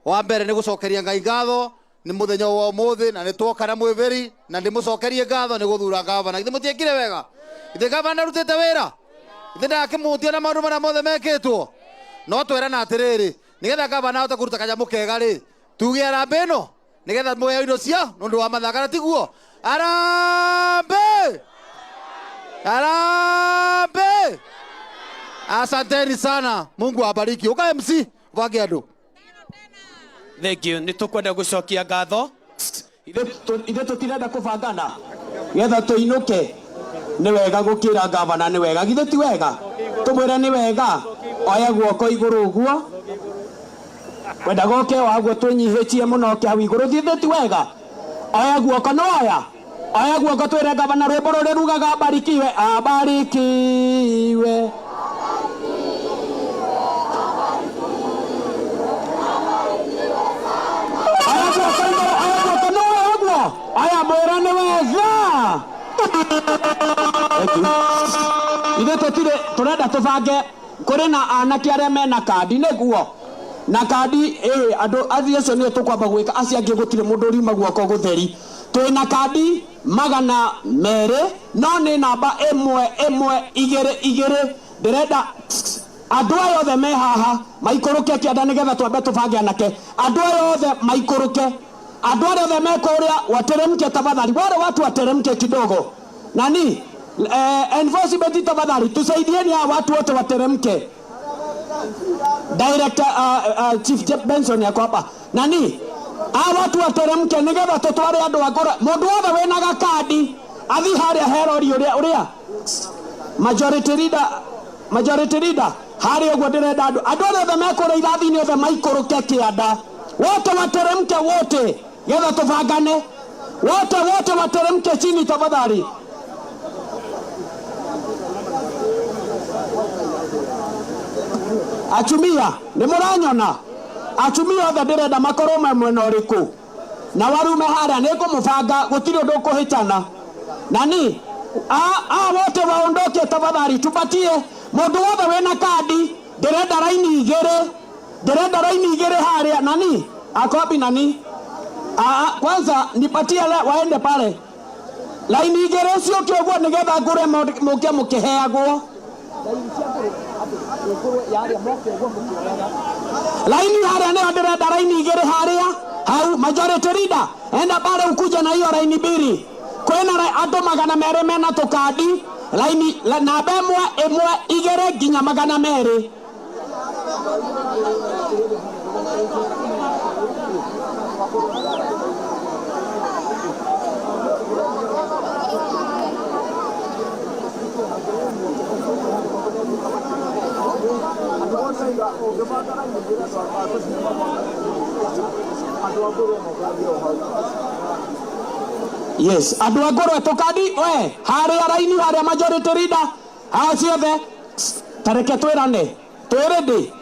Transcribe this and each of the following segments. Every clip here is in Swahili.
wa mbere ni gucokeria Ngai ngatho ni muthenya wa umuthi na ni twoka na mwiveri na ndi mucokerie ngatho ni guthura gavana ithe mutiekire wega ithe gavana rutite wira ithe ndakimutia na maundu mana mothe mekitwo no twera na atiriri nigetha gavana ahote kuruta kanyamu kega ri tuge arambe ino nigetha moya indo cia nundu wa mathakara tiguo arambe arambe. Asanteni sana, Mungu awabariki. Uka MC vage andu. Thank you. Nitukwenda gucokia ngatho. Ithe tutirenda kubangana getha tuinuke ni wega gukira gavana ni wega githe ti wega tumwira ni wega oya guoko iguru guo wenda goke waguo tunyihitie muno ke hau iguru githe ti wega oya guoko no oya guoko twire gavana rwimbo ruri rugaga abarikiwe abarikiwe aya mwera ni wega ithe tutire turenda tubange kuri na anake aria mena kandi niguo na kandi andu athi acio ni tukwamba gwika acio angi gutire mundu rima guoko gutheri twina kandi 200 no ni namba 112 ndirenda andu aya othe me haha maikuruke kianda nigetha twambe tubange anake andu aya othe maikuruke andu aya othe mekuria wateremke tafadhali wale watu wateremke kidogo nani enforcement tafadhali tusaidieni hawa watu wote wateremke director chief Benson yako hapa nani hawa watu wateremke nigetha tutware andu agora mundu wothe wina gakadi athi haria herori uria majority leader haria uguo ndirenda andu othe mekuria irathi-ini othe maikuruke kianda wote wateremke wote getha tubangane wote wateremke chini tafadhali atumia ni muranyona atumia othe ndirenda makorwo mwena uriku na warume haria ni kumubanga gutiri undu kuhitana nani wote waondoke tafadhali tupatie mundu wothe wina kandi ndirenda raini igere haria nani akobi nani kwanza nipatie waende pale laini igere cio kioguo nigetha ngure muke mukiheagwo laini haria ni ndirenda laini igere haria hau majority leader enda pale ukuja na hiyo laini mbili kwena andu 200 mena tukadi laini namba 1 ginya 200 yes andu agoro tukadi we haria raini haria majority leader ciothe tareke twirane twirende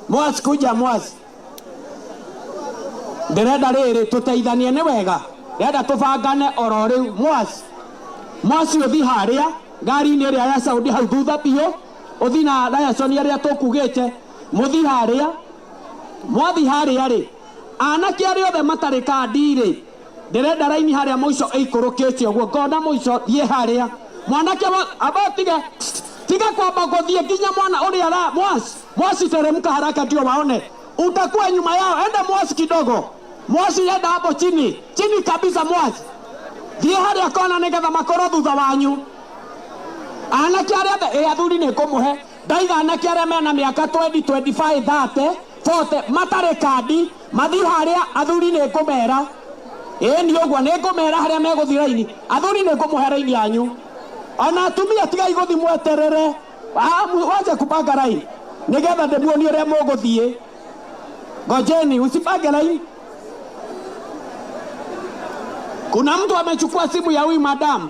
Mwas kuja ndirenda riri tuteithanie ni wega renda tubangane oro riu Mwas uthi haria ngari-ini iria ya Saudi hau thutha biu uthi na Dayasoni aria tukugite muthi haria mwathi haria ri anake aria othe matari kandi ri ndirenda raini haria muico ikurukite uguo ngona muico thie haria mwanake abotige tiga kwamba guthie nginya mwana uria ra Mwas teremka haraka ndio waone utakuwa nyuma yao enda Mwas kidogo enda hapo chini kabisa Mwas thie haria kona nigetha makoro thutha wanyu anake aria athuri ni kumuhe ndaiga anake aria mena miaka 20 25 30 40 matare kandi mathi haria athuri ni kumera ni uguo ni kumera haria meguthi raini athuri ni kumuhe raini yanyu ona atumia tigai guthi mweterere waje kupanga raini nigetha ndemuoni uria muguthie ngojeni usipange raini. Kuna mtu amechukua simu ya huyu madam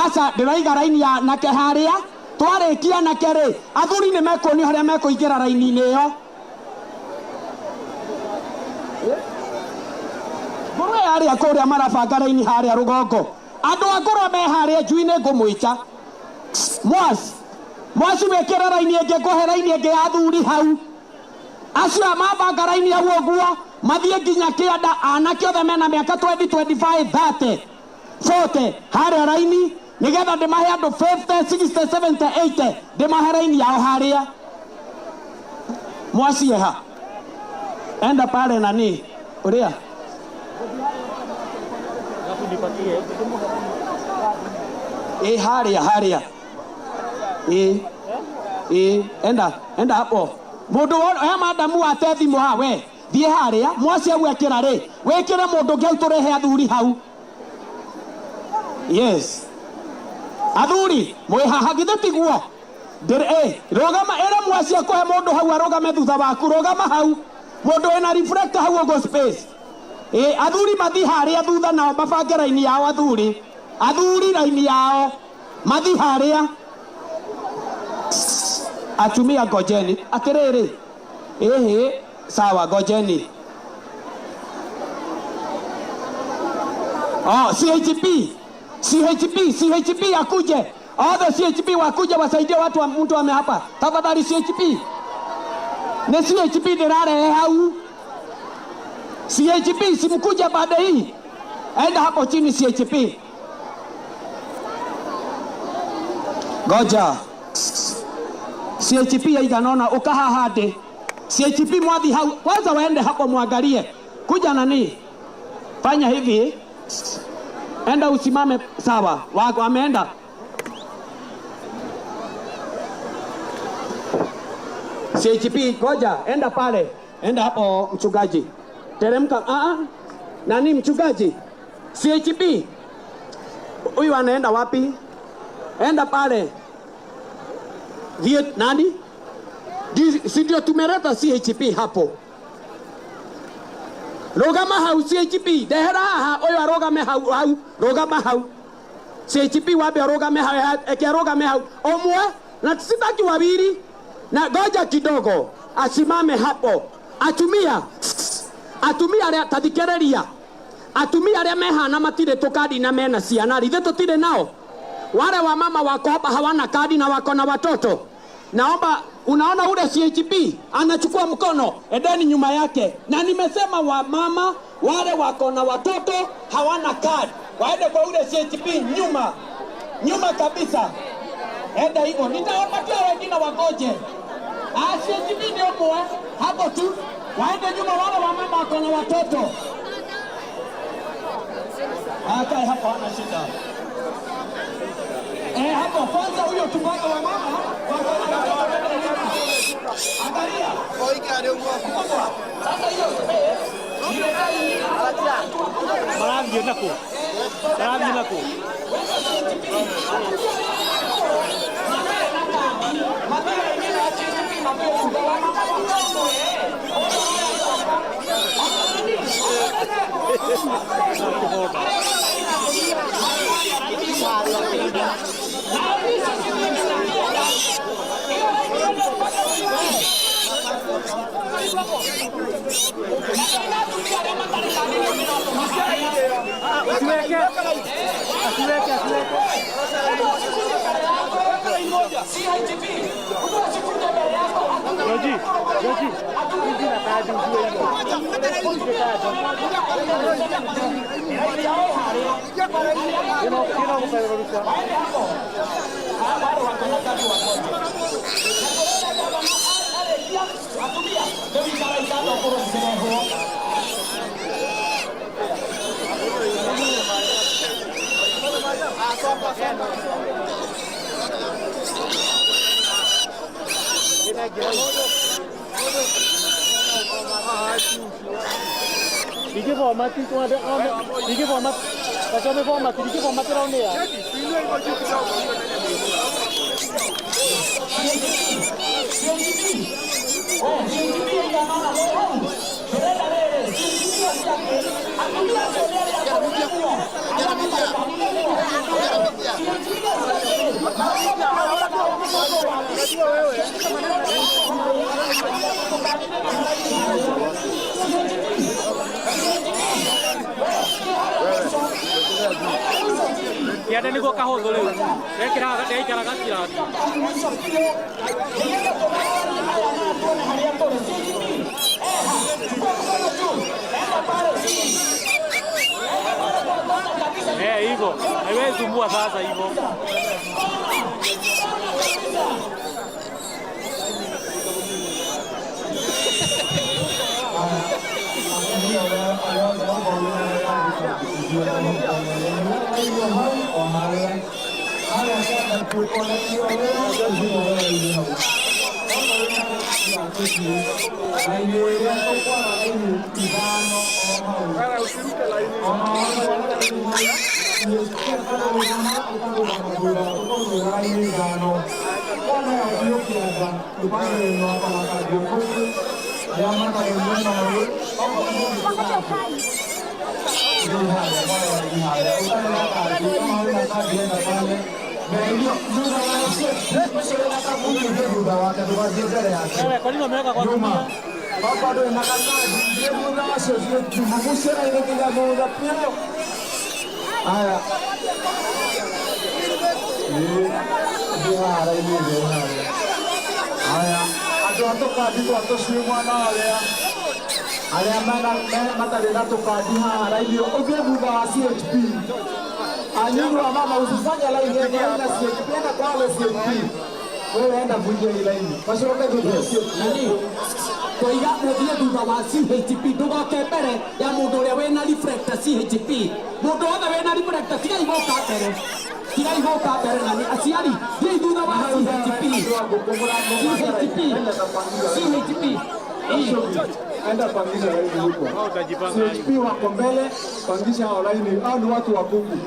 asa ndiraiga raini ya nake haria twarekia nake ri athuri ni mekuoni haria mekuingira raini-ini iyo ngoro haria kuria marabanga raini haria rugongo andu agoro me haria njui-ini ngumuica Mwas wekera raini enge kuhe raini enge ya athuri hau acio mabanga raini hau ũguo mathiĩ nginya kĩanda anake othe mena mĩaka 20 25 30 40 harĩa raini nigetha ndĩmahe andũ 50 60 70 80 ndĩmahe raini yao harĩa mwacieha enda pale nani uria haria enda hapo mundu ya madamu ate thimu ha we thie haria mwacia gwekira ri wekire mundu ngeu turehe athuri hau yes athuri mwe haha githe tiguo rogama era mwacia kohe mundu hau arogame thutha waku rogama hau mundu ena reflector hau go space athuri mathi haria thutha nao mabange raini yao athuri raini yao mathi haria atumia ngojeni atiriri sawa ngojeni CHP akuje othe CHP wakuje wasaidie watu wa mtu ame hapa tafadhali CHP ne CHP ndirare hau CHP simkuja baada hii enda hapo chini CHP goja CHP aiganona ukaha hade CHP mwadhi hau kwanza waende hapo muangalie kuja nani fanya hivi enda usimame sawa wako ameenda CHP goja enda pale enda hapo mchungaji teremka nani mchungaji CHP huyu anaenda wapi enda pale nani si ndio tumeleta CHP hapo rogama hau CHP dehera haha huyu arogame hau rogama hau CHP wabe arogame hau ekiarogame hau omwe na sitaki wawili na goja kidogo asimame hapo atumia aria tathikereria atumia aria mehana matire tukadi na mena ciana rithe tutire nao wale wa mama wako hapa hawana kadi na wako na watoto naomba unaona ule CHP anachukua mkono endeni nyuma yake na nimesema wa mama wale wako na watoto hawana kadi waende kwa ule CHP nyuma kabisa enda hivyo nitawapatia wengine wagoje CHP ndio mwe hapo tu waende nyuma wale wa mama wako na watoto akae hapo hana shida hapo kwanza huyo tupanga wa mama angalia oika leo kwa sasa hiyo maravi nako Digi format itu ada digi format macam format digi format round ya. Tiada ni gua kahol dulu. Saya kira kira. Haiwezi sumbua sasa hivyo. Kwa nini wameweka kwa nyuma? Baba ndo nakana ndio mwana sio tumusha ile kila moja pia. Haya. Ndio haya ile haya. Atoka atoshwe mwana wale. Ale amana mataleta tokadi haya ile ogebuga wa CHP. Anyuru mama usifanye line ya na CHP na kwa wale CHP. Wewe enda vunje ile line. Kwa sababu ndio nani? Kwa hiyo ndio duga wa CHP duga kembere ya mundu uria wena reflector CHP mundu othe wena reflector tiga igoka mbere nani aciari ndio duga wa CHP enda pangisha laini huko. CHP wako mbele, pangisha laini. Hao ni watu wa Mungu.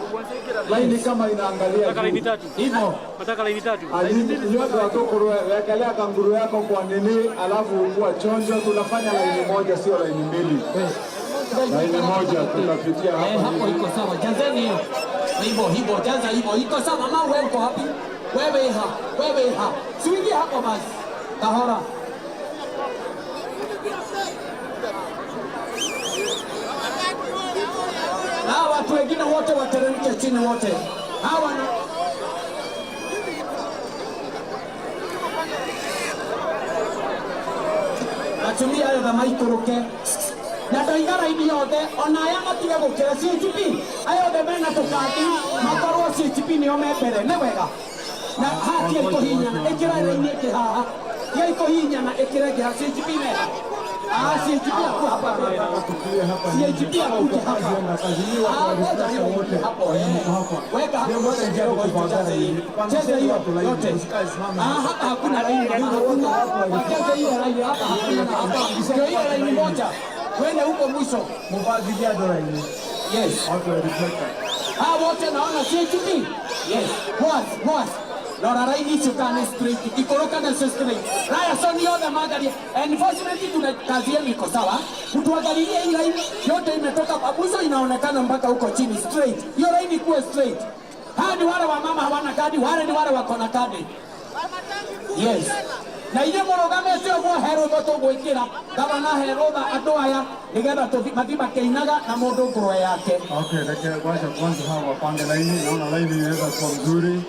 Laini kama inaangalia. Nataka laini 3. Hivyo. Nataka laini 3. Yote watoko wekelea kanguru yako kwa nini, alafu ukua chonjo, tunafanya laini moja sio laini mbili. Laini moja tunapitia hapa. Hapo iko sawa. Jazeni hiyo. Hivyo jaza hivyo. Iko sawa mama, wewe uko wapi? Wewe ha. Siingie hapo basi. Tahora. Hawa watu wengine wote wateremke chini wote. Hawa natumia hayo kama ikuruke. Na ndoigara ini yothe ona aya matige gukira CHP. Ayo de mena tukati makorwo CHP ni omepere ne wega. Na hati iko hinya ekira ini kihaha. Ya iko hinya na ekira ya CHP mera. CHP hapo hapa. CHP hapo hapo. Weka hapo cheza hiyo yote. Hapa hakuna laini. Cheza hiyo laini hapa hakuna. Ndio hiyo laini moja. Twende huko mwisho. Mfagilia dola hii. Yes. Watu wa reflector. Wote naona CHP. Yes. Boss. Lora raini chukane straight. Ikoroka na straight. Raya soni yote magari. Unfortunately tuna kazi yenu iko sawa. Mtuangalilie hii line yote imetoka pabuzo inaonekana mpaka huko chini straight. Hiyo line ikuwe straight. Hadi wale wa mama hawana kadi, wale ni wale wako na kadi. Yes. Na ile morogame sio kwa hero boto gwikira kama na hero da andu aya nigetha mathiba keinaga na mundu ngoro yake. Okay, lakini kwanza hawa wapande laini, naona laini inaweza kuwa nzuri.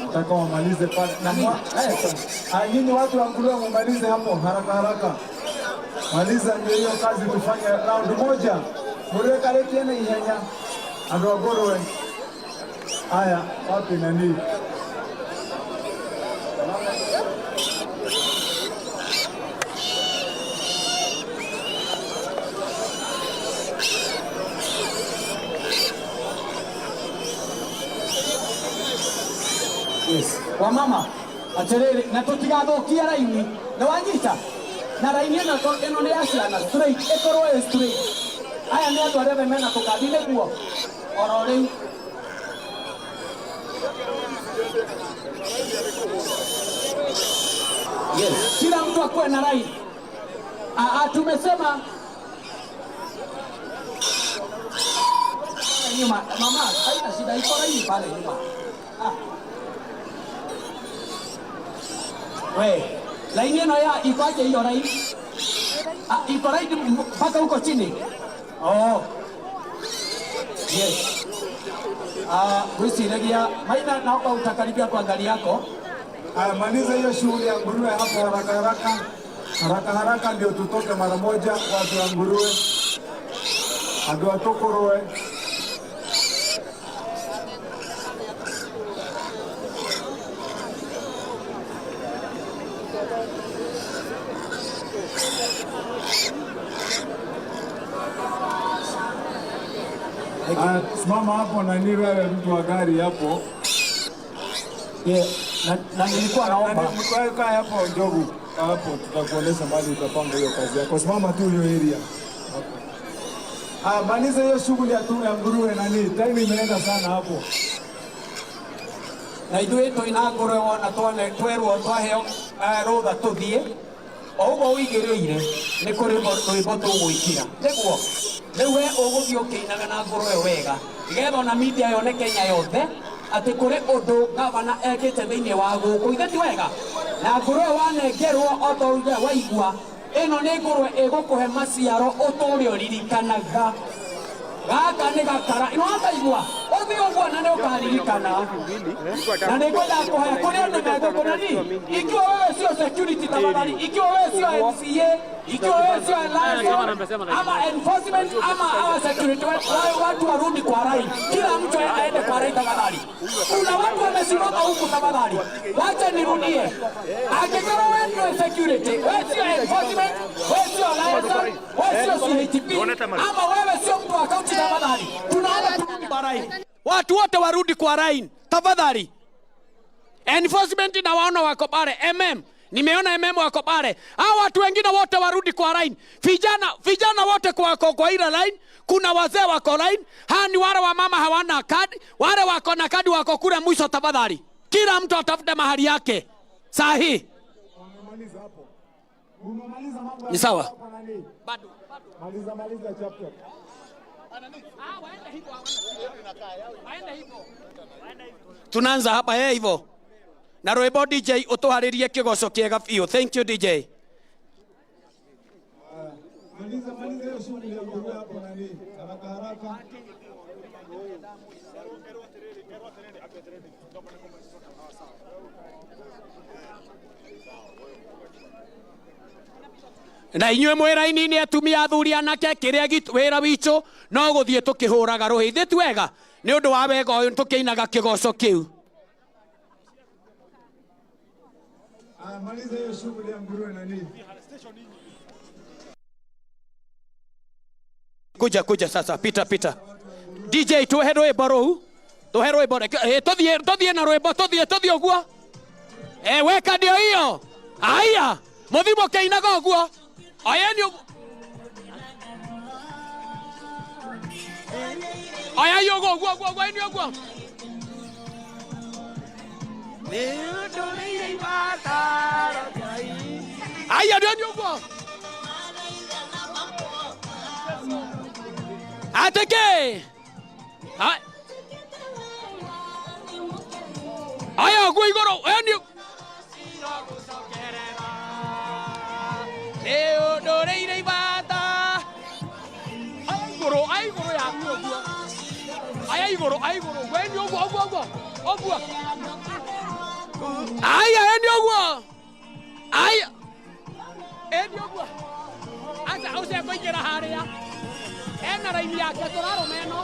Nataka wamalize pale. Nyinyi watu wa Nguruwe mumalize hapo haraka. Maliza ndio hiyo kazi, tufanye round moja. Nguruwe kale tena ihenya. Ando Nguruwe. Haya, wapi nani? Yes. Wa mama aterere na tutigathukia raini na wanyita na raini eno ni aciana straight ikorwo straight. Aya ni andu arĩa mena tukadi nĩguo oro rĩu. Yes. Kila mtu akuwe na raini. Tumesema nyuma mama haina shida, iko raini pale nyuma. We, laini eno ya ikoje hiyo raini? Iko raini mpaka huko chini. Oh. Yes. Wisiregia maina naomba utakaribia kuangalia yako. Maliza hiyo shughuli ya Nguruwe hapo haraka ndio tutoke mara moja. Watu wa Nguruwe ndio watokoroe. Simama hapo na ni wewe mtu wa gari hapo. Na nilikuwa naomba kaa hapo ndogo hapo, tutakuonesha mahali utapanga hiyo kazi yako. Simama tu hiyo area. Maliza hiyo shughuli ya nguruwe nani. Time imeenda sana hapo. na ithuĩ twĩna ngũrwe wona twerwo twaheo rũtha tũthiĩ o ũguo ũigĩrĩire nĩ kũrĩ rwĩmbo tũgwĩkira nĩguo rĩu we ũgũthiĩ ũkĩinaga na ngũrwe wega nĩgetha ona media yone Kenya yothe atĩ kũrĩ ũndũ gavana ekĩte thĩinĩ wa gũkũ ithe ti wega na ngũrwe wanengerwo o ta ũrĩa waigua ĩno nĩ ngũrwe ĩgũkũhe maciaro ũtũũre ũririkanaga gaka nĩ gakara ino akaigua ũthiĩ ũguo na nĩ ũkaririkana na nĩ ngwenda kũhoya kũrĩ andũ megũkũ nani ikiwa wewe sio security tafadhali ikiwa wewe sio MCA ikiwa wewe sio liaison ama enforcement ama our security watu warudi kwa rai kila mtu aende kwa rai tafadhali kuna watu wamesimama huku tafadhali wacha nirudie akikora wewe ndio security wewe sio enforcement wewe sio liaison wewe sio CITP ama wewe sio mtu wa county tafadhali tunaomba turudi kwa rai watu wote warudi kwa rai tafadhali enforcement na waona wako pale nimeona wako pale hao watu wengine wote warudi kwa line vijana wote kwa ile line kuna wazee wako line ni wale wa mama hawana kadi wale wako na kadi wako kule mwisho tafadhali kila mtu atafute mahali yake sahi Umemaliza hapo. Umemaliza mambo. Ni sawa Bado. Maliza chapter. waende hivyo tunaanza hapa hivyo na rwĩmbo DJ ũtũharĩrie kĩgoco kĩega biũ. Thank you DJ. Maliza hiyo shughuli ya nguruwe hapo nani. Haraka. Na inyuĩ mwĩra-inĩ atumia athuri anake kĩrĩa wĩra witũ no gũthiĩ tũkĩhũraga rũhĩ ithuĩ ti wega nĩ ũndũ wa wega ũyũ tũkĩinaga kĩgoco kĩu. Maliza hiyo shughuli ya nguruwe nani. Kuja sasa pita DJ tuhe rwĩmbo rũu tũthiĩ na rwĩmbo tũthiĩ ũguo weka ndio hiyo haya mũthimo kĩinaga ũguo ayeni ũguo ayeni ũguo ayeni ũguo aya ndio nyugo ateke aya go igoro eni leo doreire ibata ai goro ya kugo aya igoro weni ogo aya eni ogo aya eni ogo acha use koigera haria ena raini yake turaro meno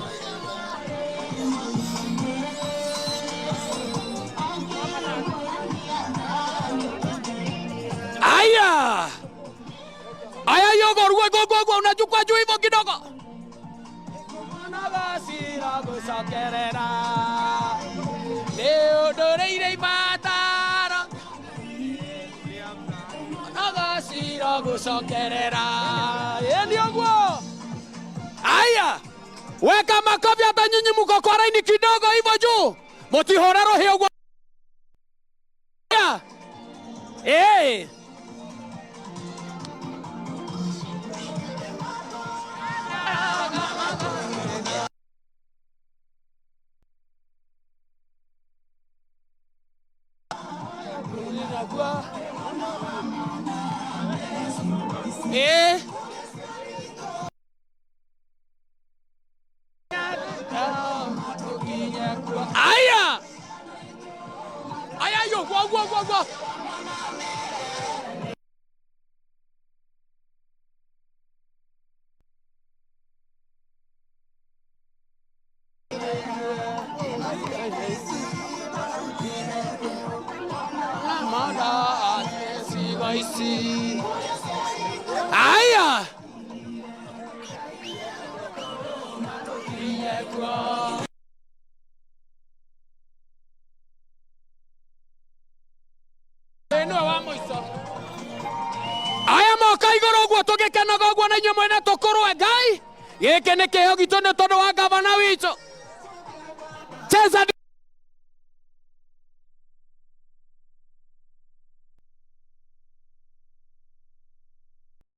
aya yogo rugo unachukua juu hivyo kidogo nabasira gusokerera leo doreire ibatara nabasira gusokerera yeni ogwo aya weka makofi hata nyinyi mko kwa raini kidogo hivyo juu mutihora roho ogwo aya yo go aya gĩkĩ nĩ kĩheo gitũ nĩ tondũ wa gavana witũ. Cheza